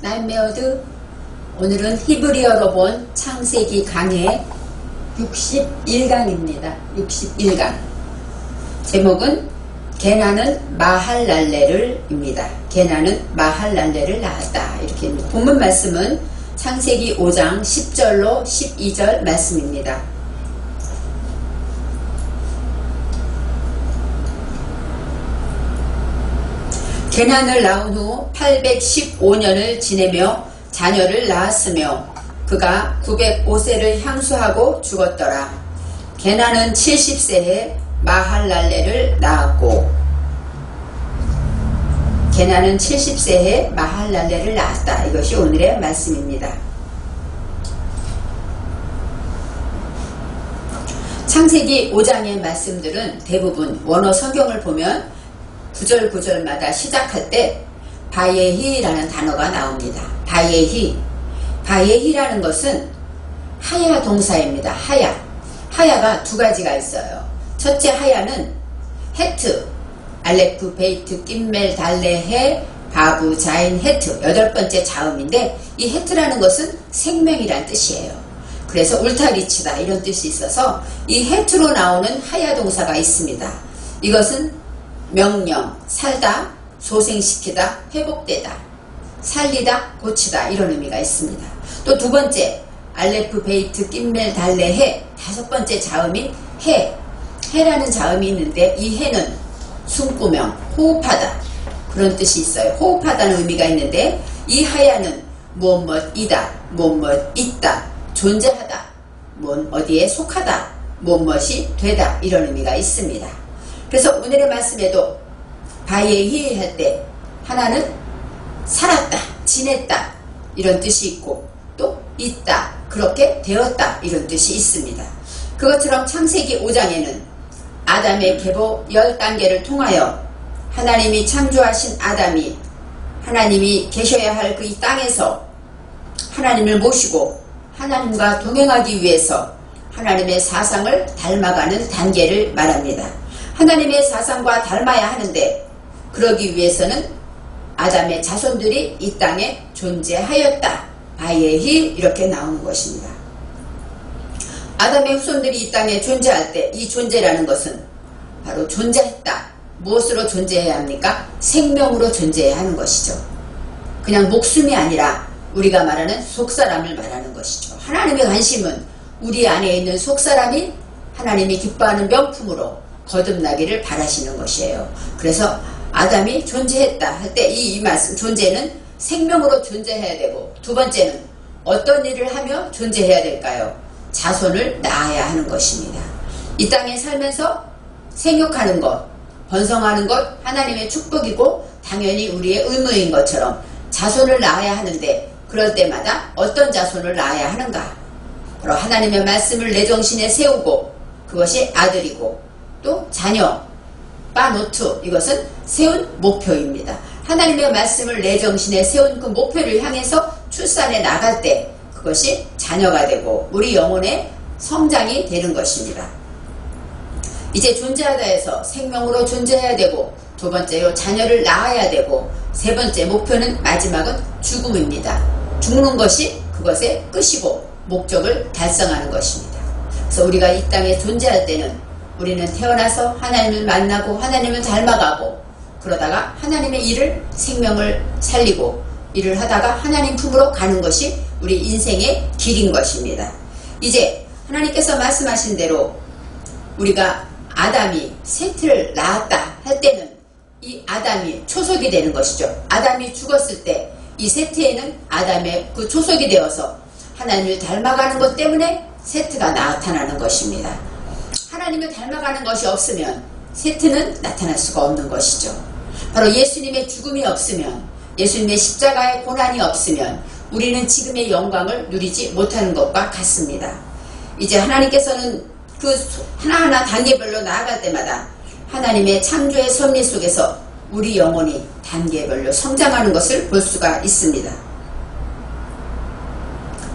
나인메어드. 오늘은 히브리어로 본 창세기 강의 61강입니다. 61강. 제목은 게나는 마할랄레를 입니다. 게나는 마할랄레를 낳았다. 이렇게 입니다. 본문 말씀은 창세기 5장 10절로 12절 말씀입니다. 게난을 낳은 후 815년을 지내며 자녀를 낳았으며 그가 905세를 향수하고 죽었더라. 게난은 70세에 마할랄레를 낳았고 게난은 70세에 마할랄레를 낳았다. 이것이 오늘의 말씀입니다. 창세기 5장의 말씀들은 대부분 원어 성경을 보면 구절마다 시작할 때 바예히라는 단어가 나옵니다. 바예히라는 것은 하야 동사입니다. 하야가 두 가지가 있어요. 첫째 하야는 헤트, 알레프, 베이트, 낌멜, 달레, 해, 바부, 자인, 헤트 8번째 자음인데 이 헤트라는 것은 생명이란 뜻이에요. 그래서 울타리치다 이런 뜻이 있어서 이 헤트로 나오는 하야 동사가 있습니다. 이것은 명령, 살다, 소생시키다, 회복되다, 살리다, 고치다 이런 의미가 있습니다. 또 두 번째 알레프, 베이트, 낌멜, 달레, 해 5번째 자음인 해라는 자음이 있는데 이 해는 숨구명, 호흡하다 그런 뜻이 있어요. 호흡하다는 의미가 있는데 이 하야는 무엇이다, 무엇 있다, 존재하다, 뭔 어디에 속하다, 무엇이 되다 이런 의미가 있습니다. 그래서 오늘의 말씀에도 바예히 할 때 하나는 살았다, 지냈다 이런 뜻이 있고 또 있다, 그렇게 되었다 이런 뜻이 있습니다. 그것처럼 창세기 5장에는 아담의 계보 10단계를 통하여 하나님이 창조하신 아담이 하나님이 계셔야 할 그 이 땅에서 하나님을 모시고 하나님과 동행하기 위해서 하나님의 사상을 닮아가는 단계를 말합니다. 하나님의 사상과 닮아야 하는데 그러기 위해서는 아담의 자손들이 이 땅에 존재하였다. 바예히 이렇게 나오는 것입니다. 아담의 후손들이 이 땅에 존재할 때 이 존재라는 것은 바로 존재했다. 무엇으로 존재해야 합니까? 생명으로 존재해야 하는 것이죠. 그냥 목숨이 아니라 우리가 말하는 속사람을 말하는 것이죠. 하나님의 관심은 우리 안에 있는 속사람이 하나님이 기뻐하는 명품으로 거듭나기를 바라시는 것이에요. 그래서 아담이 존재했다 할 때 이 말씀 존재는 생명으로 존재해야 되고 두 번째는 어떤 일을 하며 존재해야 될까요? 자손을 낳아야 하는 것입니다. 이 땅에 살면서 생육하는 것, 번성하는 것 하나님의 축복이고 당연히 우리의 의무인 것처럼 자손을 낳아야 하는데 그럴 때마다 어떤 자손을 낳아야 하는가? 바로 하나님의 말씀을 내 정신에 세우고 그것이 아들이고 또 자녀, 빠노트 이것은 세운 목표입니다. 하나님의 말씀을 내 정신에 세운 그 목표를 향해서 출산해 나갈 때 그것이 자녀가 되고 우리 영혼의 성장이 되는 것입니다. 이제 존재하다 해서 생명으로 존재해야 되고 두 번째로 자녀를 낳아야 되고 세 번째 목표는 마지막은 죽음입니다. 죽는 것이 그것의 끝이고 목적을 달성하는 것입니다. 그래서 우리가 이 땅에 존재할 때는 우리는 태어나서 하나님을 만나고 하나님을 닮아가고 그러다가 하나님의 일을 생명을 살리고 일을 하다가 하나님 품으로 가는 것이 우리 인생의 길인 것입니다. 이제 하나님께서 말씀하신 대로 우리가 아담이 셋을 낳았다 할 때는 이 아담이 초속이 되는 것이죠. 아담이 죽었을 때 이 셋에는 아담의 그 초속이 되어서 하나님을 닮아가는 것 때문에 셋가 나타나는 것입니다. 하나님을 닮아가는 것이 없으면 셋는 나타날 수가 없는 것이죠. 바로 예수님의 죽음이 없으면 예수님의 십자가의 고난이 없으면 우리는 지금의 영광을 누리지 못하는 것과 같습니다. 이제 하나님께서는 그 하나하나 단계별로 나아갈 때마다 하나님의 창조의 섭리 속에서 우리 영혼이 단계별로 성장하는 것을 볼 수가 있습니다.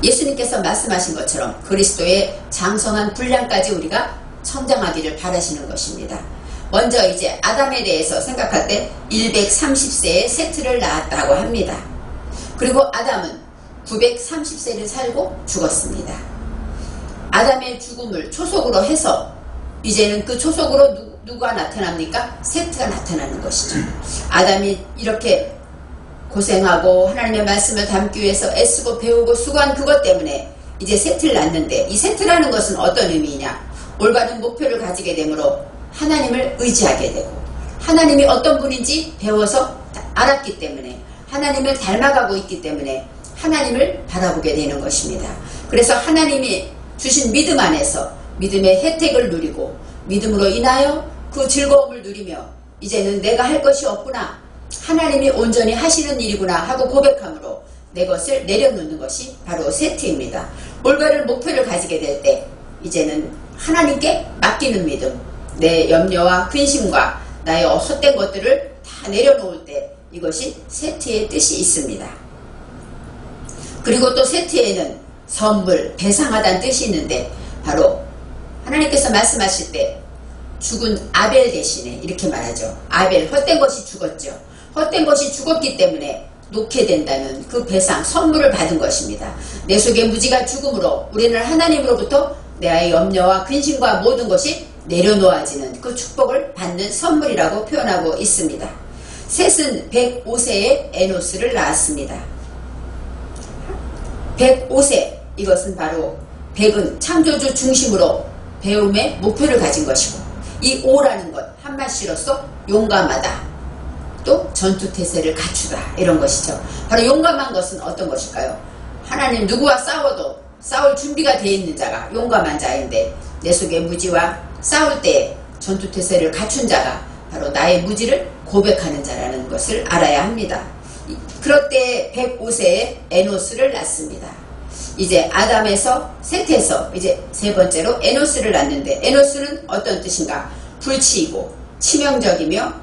예수님께서 말씀하신 것처럼 그리스도의 장성한 분량까지 우리가 성장하기를 바라시는 것입니다. 먼저 이제 아담에 대해서 생각할 때 130세에 세트를 낳았다고 합니다. 그리고 아담은 930세를 살고 죽었습니다. 아담의 죽음을 초속으로 해서 이제는 그 초속으로 누가 나타납니까? 세트가 나타나는 것이죠. 아담이 이렇게 고생하고 하나님의 말씀을 담기 위해서 애쓰고 배우고 수고한 그것 때문에 이제 세트를 낳는데, 이 세트라는 것은 어떤 의미냐? 올바른 목표를 가지게 되므로 하나님을 의지하게 되고, 하나님이 어떤 분인지 배워서 알았기 때문에, 하나님을 닮아가고 있기 때문에 하나님을 바라보게 되는 것입니다. 그래서 하나님이 주신 믿음 안에서 믿음의 혜택을 누리고 믿음으로 인하여 그 즐거움을 누리며 이제는 내가 할 것이 없구나, 하나님이 온전히 하시는 일이구나 하고 고백함으로 내 것을 내려놓는 것이 바로 세트입니다. 올바른 목표를 가지게 될 때 이제는 하나님께 맡기는 믿음, 내 염려와 근심과 나의 헛된 것들을 다 내려놓을 때 이것이 세트의 뜻이 있습니다. 그리고 또 세트에는 선물, 배상하다는 뜻이 있는데, 바로 하나님께서 말씀하실 때 죽은 아벨 대신에 이렇게 말하죠. 아벨, 헛된 것이 죽었죠. 헛된 것이 죽었기 때문에 놓게 된다는 그 배상, 선물을 받은 것입니다. 내 속에 무지가 죽음으로 우리는 하나님으로부터 내 염려와 근심과 모든 것이 내려놓아지는 그 축복을 받는 선물이라고 표현하고 있습니다. 셋은 105세에 에노스를 낳았습니다. 105세, 이것은 바로 100은 창조주 중심으로 배움의 목표를 가진 것이고, 이 5라는 것 한마디로써 용감하다, 또 전투태세를 갖추다, 이런 것이죠. 바로 용감한 것은 어떤 것일까요? 하나님 누구와 싸워도 싸울 준비가 되어 있는 자가 용감한 자인데, 내 속의 무지와 싸울 때 전투태세를 갖춘 자가 바로 나의 무지를 고백하는 자라는 것을 알아야 합니다. 그럴 때 105세에 에노스를 낳습니다. 이제 아담에서 셋에서 이제 세 번째로 에노스를 낳는데, 에노스는 어떤 뜻인가? 불치이고 치명적이며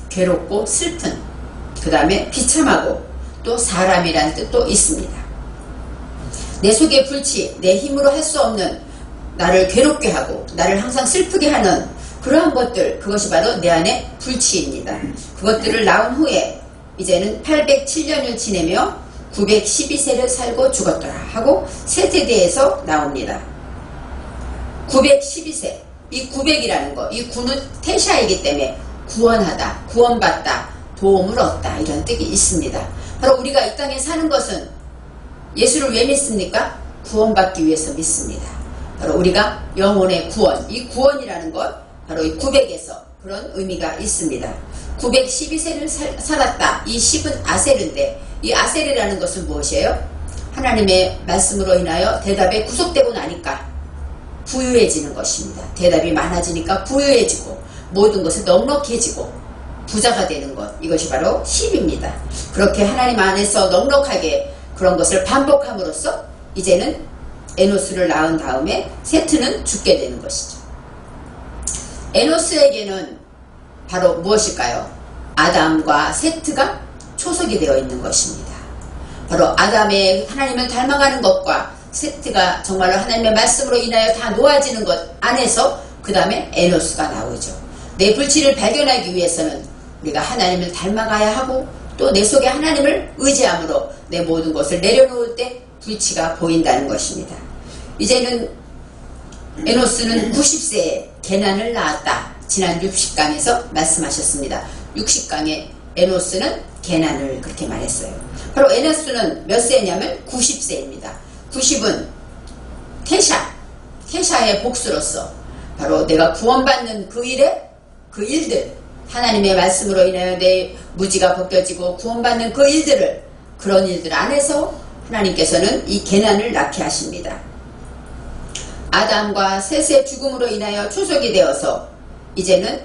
괴롭고 슬픈, 그 다음에 비참하고 또 사람이라는 뜻도 있습니다. 내 속의 불치, 내 힘으로 할 수 없는, 나를 괴롭게 하고 나를 항상 슬프게 하는 그러한 것들, 그것이 바로 내 안에 불치입니다. 그것들을 낳은 후에 이제는 807년을 지내며 912세를 살고 죽었더라 하고 셋에 대해서 나옵니다. 912세, 이 900이라는 거, 이 9는 태샤이기 때문에 구원하다, 구원받다, 도움을 얻다, 이런 뜻이 있습니다. 바로 우리가 이 땅에 사는 것은 예수를 왜 믿습니까? 구원받기 위해서 믿습니다. 바로 우리가 영혼의 구원, 이 구원이라는 것, 바로 이 900에서 그런 의미가 있습니다. 912세를 살았다. 이 10은 아셀인데, 이 아셀이라는 것은 무엇이에요? 하나님의 말씀으로 인하여 대답에 구속되고 나니까 부유해지는 것입니다. 대답이 많아지니까 부유해지고 모든 것이 넉넉해지고 부자가 되는 것, 이것이 바로 10입니다. 그렇게 하나님 안에서 넉넉하게 그런 것을 반복함으로써 이제는 에노스를 낳은 다음에 셋은 죽게 되는 것이죠. 에노스에게는 바로 무엇일까요? 아담과 셋가 초석이 되어 있는 것입니다. 바로 아담의 하나님을 닮아가는 것과 셋가 정말로 하나님의 말씀으로 인하여 다 놓아지는 것 안에서 그 다음에 에노스가 나오죠. 내 불치를 발견하기 위해서는 우리가 하나님을 닮아가야 하고, 또 내 속에 하나님을 의지함으로 내 모든 것을 내려놓을 때 불치가 보인다는 것입니다. 이제는 에노스는 90세에 게난을 낳았다. 지난 60강에서 말씀하셨습니다. 60강에 에노스는 게난을 그렇게 말했어요. 바로 에노스는 몇 세냐면 90세입니다. 90은 태샤의 복수로서 바로 내가 구원받는 그 일에 그 일들, 하나님의 말씀으로 인하여 내 무지가 벗겨지고 구원받는 그 일들을, 그런 일들 안에서 하나님께서는 이 게난을 낳게 하십니다. 아담과 셋의 죽음으로 인하여 초속이 되어서 이제는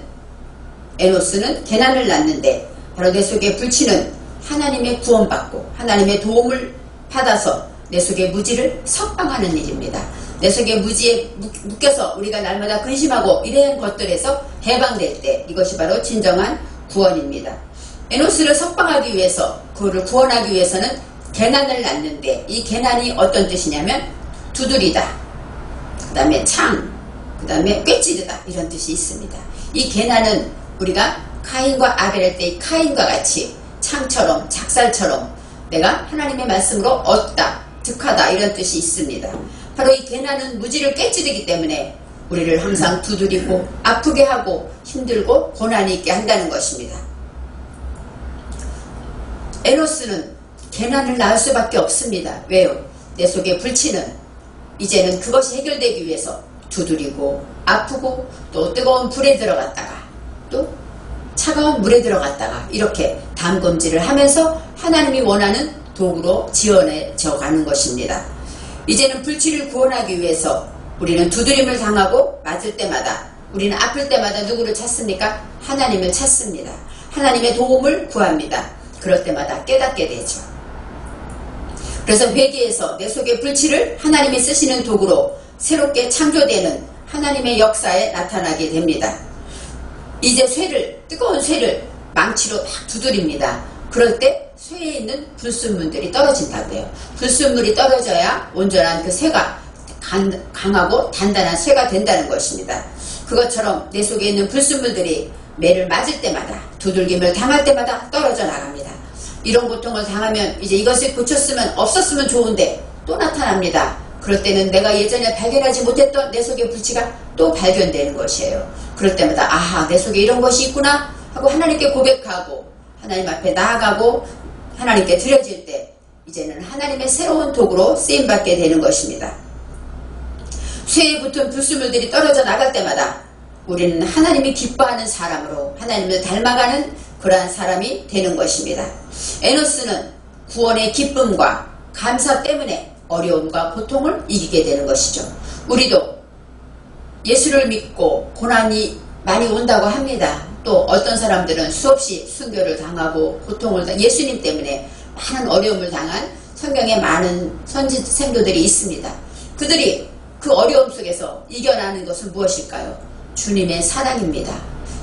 에노스는 게난을 낳는데, 바로 내 속에 불치는 하나님의 구원받고 하나님의 도움을 받아서 내 속의 무지를 석방하는 일입니다. 내 속의 무지에 묶여서 우리가 날마다 근심하고 이런 것들에서 해방될 때 이것이 바로 진정한 구원입니다. 에노스를 석방하기 위해서, 그를 구원하기 위해서는 게난을 낳는데, 이 게난이 어떤 뜻이냐면 두드리다, 그 다음에 창, 그 다음에 꿰찌르다, 이런 뜻이 있습니다. 이 게난은 우리가 카인과 아벨 할 때 카인과 같이 창처럼, 작살처럼 내가 하나님의 말씀으로 얻다, 득하다 이런 뜻이 있습니다. 바로 이 개난은 무지를 깨뜨리기 때문에 우리를 항상 두드리고 아프게 하고 힘들고 고난이 있게 한다는 것입니다. 에노스는 개난을 낳을 수밖에 없습니다. 왜요? 내 속에 불치는 이제는 그것이 해결되기 위해서 두드리고 아프고 또 뜨거운 불에 들어갔다가 또 차가운 물에 들어갔다가 이렇게 담금질을 하면서 하나님이 원하는 도구로 지어내져 가는 것입니다. 이제는 불치를 구원하기 위해서 우리는 두드림을 당하고 맞을 때마다 우리는 아플 때마다 누구를 찾습니까? 하나님을 찾습니다. 하나님의 도움을 구합니다. 그럴 때마다 깨닫게 되죠. 그래서 회개에서 내 속의 불치를 하나님이 쓰시는 도구로 새롭게 창조되는 하나님의 역사에 나타나게 됩니다. 이제 뜨거운 쇠를 망치로 막 두드립니다. 그럴 때 쇠에 있는 불순물들이 떨어진다고 해요. 불순물이 떨어져야 온전한 그 쇠가 강하고 단단한 쇠가 된다는 것입니다. 그것처럼 내 속에 있는 불순물들이 매를 맞을 때마다 두들김을 당할 때마다 떨어져 나갑니다. 이런 고통을 당하면 이제 이것을 고쳤으면 없었으면 좋은데 또 나타납니다. 그럴 때는 내가 예전에 발견하지 못했던 내 속의 불치가 또 발견되는 것이에요. 그럴 때마다 아하, 내 속에 이런 것이 있구나 하고 하나님께 고백하고 하나님 앞에 나아가고 하나님께 드려질 때 이제는 하나님의 새로운 도구로 쓰임받게 되는 것입니다. 쇠에 붙은 불순물들이 떨어져 나갈 때마다 우리는 하나님이 기뻐하는 사람으로 하나님을 닮아가는 그러한 사람이 되는 것입니다. 에노스는 구원의 기쁨과 감사 때문에 어려움과 고통을 이기게 되는 것이죠. 우리도 예수를 믿고 고난이 많이 온다고 합니다. 또 어떤 사람들은 수없이 순교를 당하고 고통을 예수님 때문에 많은 어려움을 당한 성경에 많은 선지 생도들이 있습니다. 그들이 그 어려움 속에서 이겨나는 것은 무엇일까요? 주님의 사랑입니다.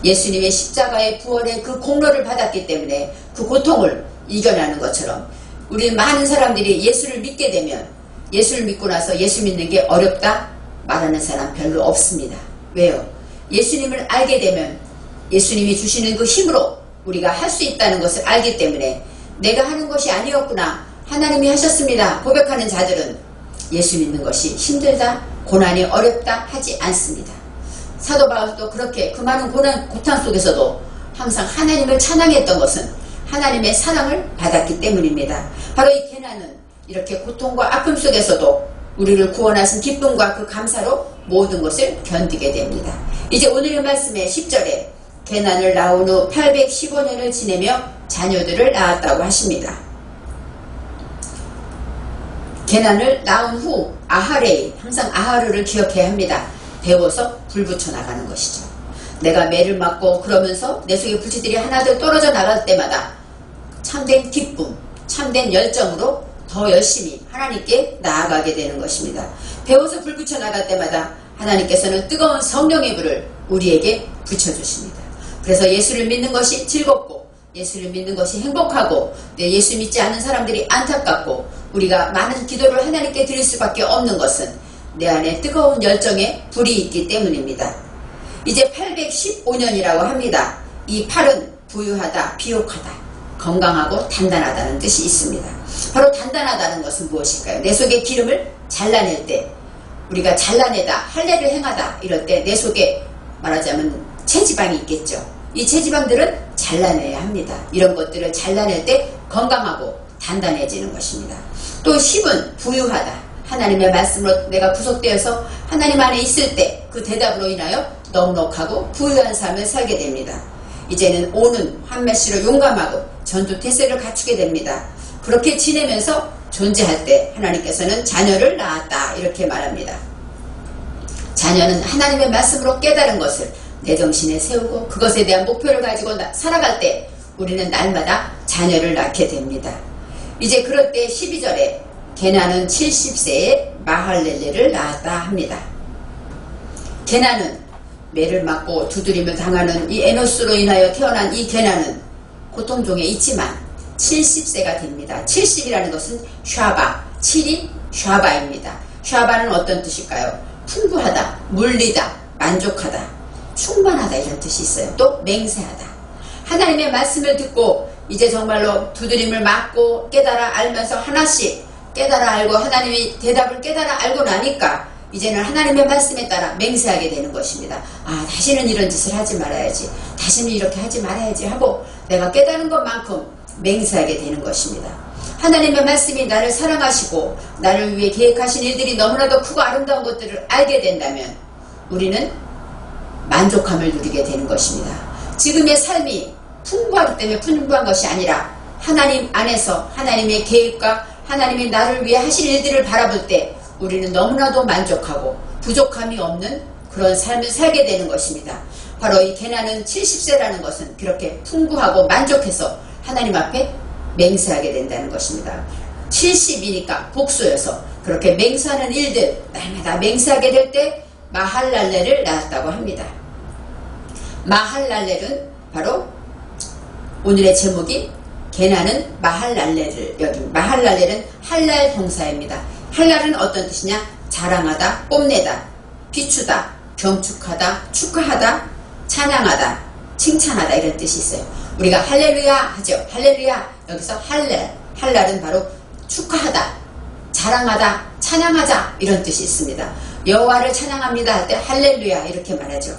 예수님의 십자가의 부활의 그 공로를 받았기 때문에 그 고통을 이겨나는 것처럼 우리 많은 사람들이 예수를 믿게 되면 예수를 믿고 나서 예수 믿는 게 어렵다 말하는 사람 별로 없습니다. 왜요? 예수님을 알게 되면 예수님이 주시는 그 힘으로 우리가 할 수 있다는 것을 알기 때문에 내가 하는 것이 아니었구나, 하나님이 하셨습니다 고백하는 자들은 예수 믿는 것이 힘들다, 고난이 어렵다 하지 않습니다. 사도 바울도 그렇게 그 많은 고난 속에서도 항상 하나님을 찬양했던 것은 하나님의 사랑을 받았기 때문입니다. 바로 이 개난은 이렇게 고통과 아픔 속에서도 우리를 구원하신 기쁨과 그 감사로 모든 것을 견디게 됩니다. 이제 오늘의 말씀의 10절에 개난을 낳은 후 815년을 지내며 자녀들을 낳았다고 하십니다. 개난을 낳은 후 아하레이, 항상 아하르를 기억해야 합니다. 배워서 불 붙여 나가는 것이죠. 내가 매를 맞고 그러면서 내 속의 불치들이 하나둘 떨어져 나갈 때마다 참된 기쁨, 참된 열정으로 더 열심히 하나님께 나아가게 되는 것입니다. 배워서 불 붙여 나갈 때마다 하나님께서는 뜨거운 성령의 불을 우리에게 붙여주십니다. 그래서 예수를 믿는 것이 즐겁고 예수를 믿는 것이 행복하고 예수 믿지 않는 사람들이 안타깝고 우리가 많은 기도를 하나님께 드릴 수밖에 없는 것은 내 안에 뜨거운 열정의 불이 있기 때문입니다. 이제 815년이라고 합니다. 이 8은 부유하다, 비옥하다, 건강하고 단단하다는 뜻이 있습니다. 바로 단단하다는 것은 무엇일까요? 내 속의 기름을 잘라낼 때, 우리가 잘라내다, 할례를 행하다 이럴 때 내 속에 말하자면 체지방이 있겠죠. 이 체지방들은 잘라내야 합니다. 이런 것들을 잘라낼 때 건강하고 단단해지는 것입니다. 또 10은 부유하다. 하나님의 말씀으로 내가 구속되어서 하나님 안에 있을 때 그 대답으로 인하여 넉넉하고 부유한 삶을 살게 됩니다. 이제는 5는 환멸시로 용감하고 전투 태세를 갖추게 됩니다. 그렇게 지내면서 존재할 때 하나님께서는 자녀를 낳았다 이렇게 말합니다. 자녀는 하나님의 말씀으로 깨달은 것을 내 정신에 세우고 그것에 대한 목표를 가지고 살아갈 때 우리는 날마다 자녀를 낳게 됩니다. 이제 그럴 때 12절에 게나는 70세에 마할렐레를 낳았다 합니다. 게나는 매를 맞고 두드림을 당하는 이 에노스로 인하여 태어난 이 게나는 고통 중에 있지만 70세가 됩니다. 70이라는 것은 샤바, 7이 샤바입니다. 샤바는 어떤 뜻일까요? 풍부하다, 물리다, 만족하다, 충만하다 이런 뜻이 있어요. 또 맹세하다. 하나님의 말씀을 듣고 이제 정말로 두드림을 맞고 깨달아 알면서 하나씩 깨달아 알고 하나님이 대답을 깨달아 알고 나니까 이제는 하나님의 말씀에 따라 맹세하게 되는 것입니다. 아, 다시는 이런 짓을 하지 말아야지, 다시는 이렇게 하지 말아야지 하고 내가 깨달은 것만큼 맹세하게 되는 것입니다. 하나님의 말씀이 나를 사랑하시고 나를 위해 계획하신 일들이 너무나도 크고 아름다운 것들을 알게 된다면 우리는 만족함을 누리게 되는 것입니다. 지금의 삶이 풍부하기 때문에 풍부한 것이 아니라 하나님 안에서 하나님의 계획과 하나님이 나를 위해 하신 일들을 바라볼 때 우리는 너무나도 만족하고 부족함이 없는 그런 삶을 살게 되는 것입니다. 바로 이 개나는 70세라는 것은 그렇게 풍부하고 만족해서 하나님 앞에 맹세하게 된다는 것입니다. 70이니까 복수여서 그렇게 맹세하는 일들 날마다 맹세하게 될 때 마할랄렐을 낳았다고 합니다. 마할랄렐은 바로 오늘의 제목인 개나는 마할랄렐을 여긴 마할랄렐은 할랄 동사입니다. 할랄은 어떤 뜻이냐? 자랑하다, 뽐내다, 비추다, 경축하다, 축하하다, 찬양하다, 칭찬하다 이런 뜻이 있어요. 우리가 할렐루야 하죠. 할렐루야. 여기서 할랄은 바로 축하하다, 자랑하다, 찬양하자 이런 뜻이 있습니다. 여호와를 찬양합니다 할 때 할렐루야 이렇게 말하죠.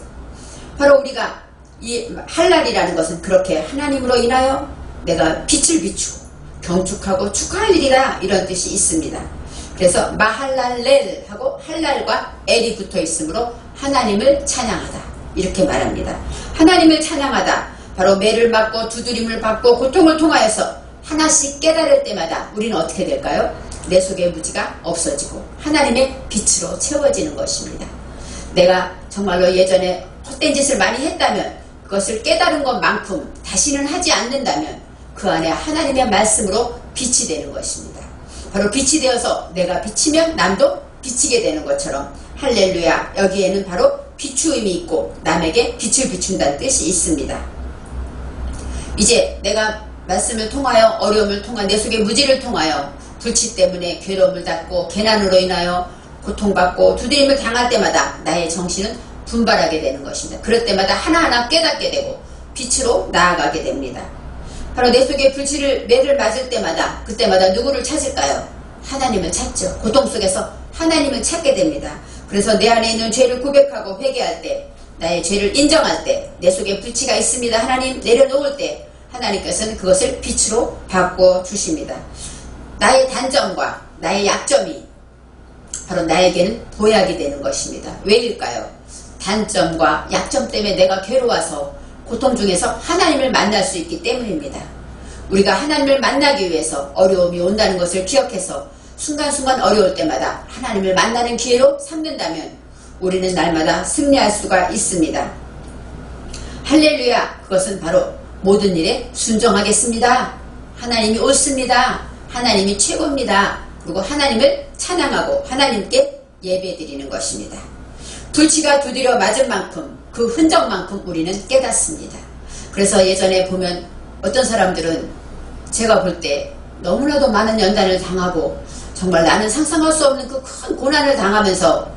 바로 우리가 이 할랄이라는 것은 그렇게 하나님으로 인하여 내가 빛을 비추고 경축하고 축하할 일이라 이런 뜻이 있습니다. 그래서 마할랄렐 하고 할랄과 엘이 붙어 있으므로 하나님을 찬양하다 이렇게 말합니다. 하나님을 찬양하다 바로 매를 맞고 두드림을 받고 고통을 통하여서 하나씩 깨달을 때마다 우리는 어떻게 될까요? 내 속의 무지가 없어지고 하나님의 빛으로 채워지는 것입니다. 내가 정말로 예전에 헛된 짓을 많이 했다면 그것을 깨달은 것만큼 다시는 하지 않는다면 그 안에 하나님의 말씀으로 빛이 되는 것입니다. 바로 빛이 되어서 내가 비치면 남도 비치게 되는 것처럼 할렐루야 여기에는 바로 비추임이 있고 남에게 빛을 비춘다는 뜻이 있습니다. 이제 내가 말씀을 통하여 어려움을 통한 내 속의 무지를 통하여 불치 때문에 괴로움을 받고 개난으로 인하여 고통받고 두드림을 당할 때마다 나의 정신은 분발하게 되는 것입니다. 그럴 때마다 하나하나 깨닫게 되고 빛으로 나아가게 됩니다. 바로 내 속에 매를 맞을 때마다 그때마다 누구를 찾을까요? 하나님을 찾죠. 고통 속에서 하나님을 찾게 됩니다. 그래서 내 안에 있는 죄를 고백하고 회개할 때 나의 죄를 인정할 때 내 속에 불치가 있습니다. 하나님 내려놓을 때 하나님께서는 그것을 빛으로 바꿔 주십니다. 나의 단점과 나의 약점이 바로 나에게는 보약이 되는 것입니다. 왜일까요? 단점과 약점 때문에 내가 괴로워서 고통 중에서 하나님을 만날 수 있기 때문입니다. 우리가 하나님을 만나기 위해서 어려움이 온다는 것을 기억해서 순간순간 어려울 때마다 하나님을 만나는 기회로 삼는다면 우리는 날마다 승리할 수가 있습니다. 할렐루야 그것은 바로 모든 일에 순종하겠습니다. 하나님이 옳습니다. 하나님이 최고입니다. 그리고 하나님을 찬양하고 하나님께 예배드리는 것입니다. 불치가 두드려 맞은 만큼 그 흔적만큼 우리는 깨닫습니다. 그래서 예전에 보면 어떤 사람들은 제가 볼 때 너무나도 많은 연단을 당하고 정말 나는 상상할 수 없는 그 큰 고난을 당하면서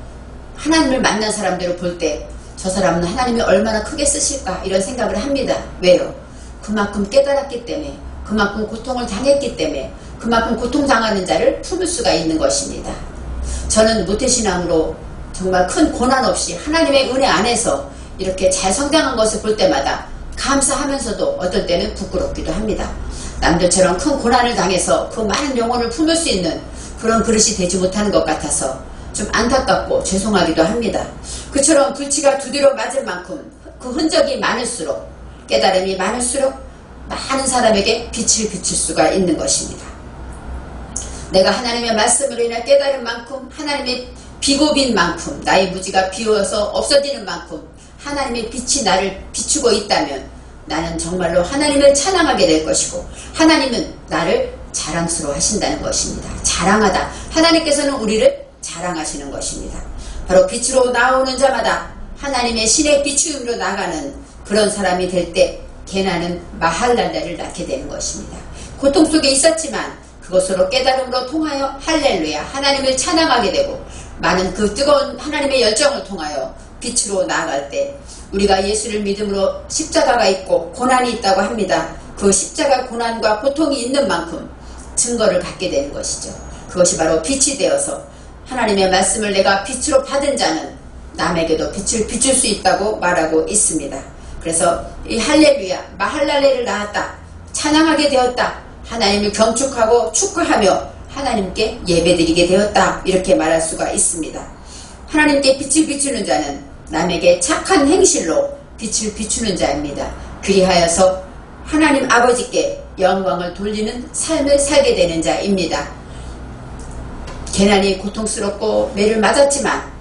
하나님을 만난 사람들을 볼 때 저 사람은 하나님이 얼마나 크게 쓰실까 이런 생각을 합니다. 왜요? 그만큼 깨달았기 때문에 그만큼 고통을 당했기 때문에 그만큼 고통당하는 자를 품을 수가 있는 것입니다. 저는 모태신앙으로 정말 큰 고난 없이 하나님의 은혜 안에서 이렇게 잘 성장한 것을 볼 때마다 감사하면서도 어떨 때는 부끄럽기도 합니다. 남들처럼 큰 고난을 당해서 그 많은 영혼을 품을 수 있는 그런 그릇이 되지 못하는 것 같아서 좀 안타깝고 죄송하기도 합니다. 그처럼 불치가 두드려 맞을 만큼 그 흔적이 많을수록 깨달음이 많을수록 많은 사람에게 빛을 비칠 수가 있는 것입니다. 내가 하나님의 말씀으로 인해 깨달은 만큼 하나님의 비고빈 만큼 나의 무지가 비워서 없어지는 만큼 하나님의 빛이 나를 비추고 있다면 나는 정말로 하나님을 찬양하게 될 것이고 하나님은 나를 자랑스러워 하신다는 것입니다. 자랑하다. 하나님께서는 우리를 자랑하시는 것입니다. 바로 빛으로 나오는 자마다 하나님의 신의 비추임으로 나가는 그런 사람이 될 때 개나는 마할랄렐을 낳게 되는 것입니다. 고통 속에 있었지만 그것으로 깨달음으로 통하여 할렐루야 하나님을 찬양하게 되고 많은 그 뜨거운 하나님의 열정을 통하여 빛으로 나아갈 때 우리가 예수를 믿음으로 십자가가 있고 고난이 있다고 합니다. 그 십자가 고난과 고통이 있는 만큼 증거를 갖게 되는 것이죠. 그것이 바로 빛이 되어서 하나님의 말씀을 내가 빛으로 받은 자는 남에게도 빛을 비출 수 있다고 말하고 있습니다. 그래서 이 할렐루야, 마할랄레를 낳았다, 찬양하게 되었다, 하나님을 경축하고 축하하며 하나님께 예배드리게 되었다, 이렇게 말할 수가 있습니다. 하나님께 빛을 비추는 자는 남에게 착한 행실로 빛을 비추는 자입니다. 그리하여서 하나님 아버지께 영광을 돌리는 삶을 살게 되는 자입니다. 개난이 고통스럽고 매를 맞았지만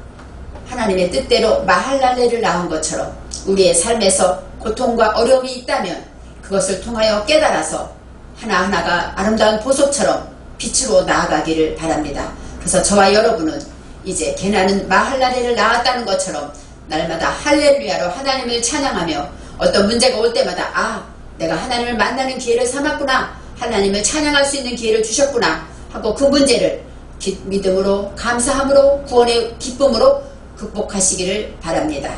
하나님의 뜻대로 마할랄레를 낳은 것처럼 우리의 삶에서 고통과 어려움이 있다면 그것을 통하여 깨달아서 하나하나가 아름다운 보석처럼 빛으로 나아가기를 바랍니다. 그래서 저와 여러분은 이제 개난은 마할랄레를 낳았다는 것처럼 날마다 할렐루야로 하나님을 찬양하며 어떤 문제가 올 때마다 내가 하나님을 만나는 기회를 삼았구나, 하나님을 찬양할 수 있는 기회를 주셨구나 하고 그 문제를 믿음으로, 감사함으로, 구원의 기쁨으로 극복하시기를 바랍니다.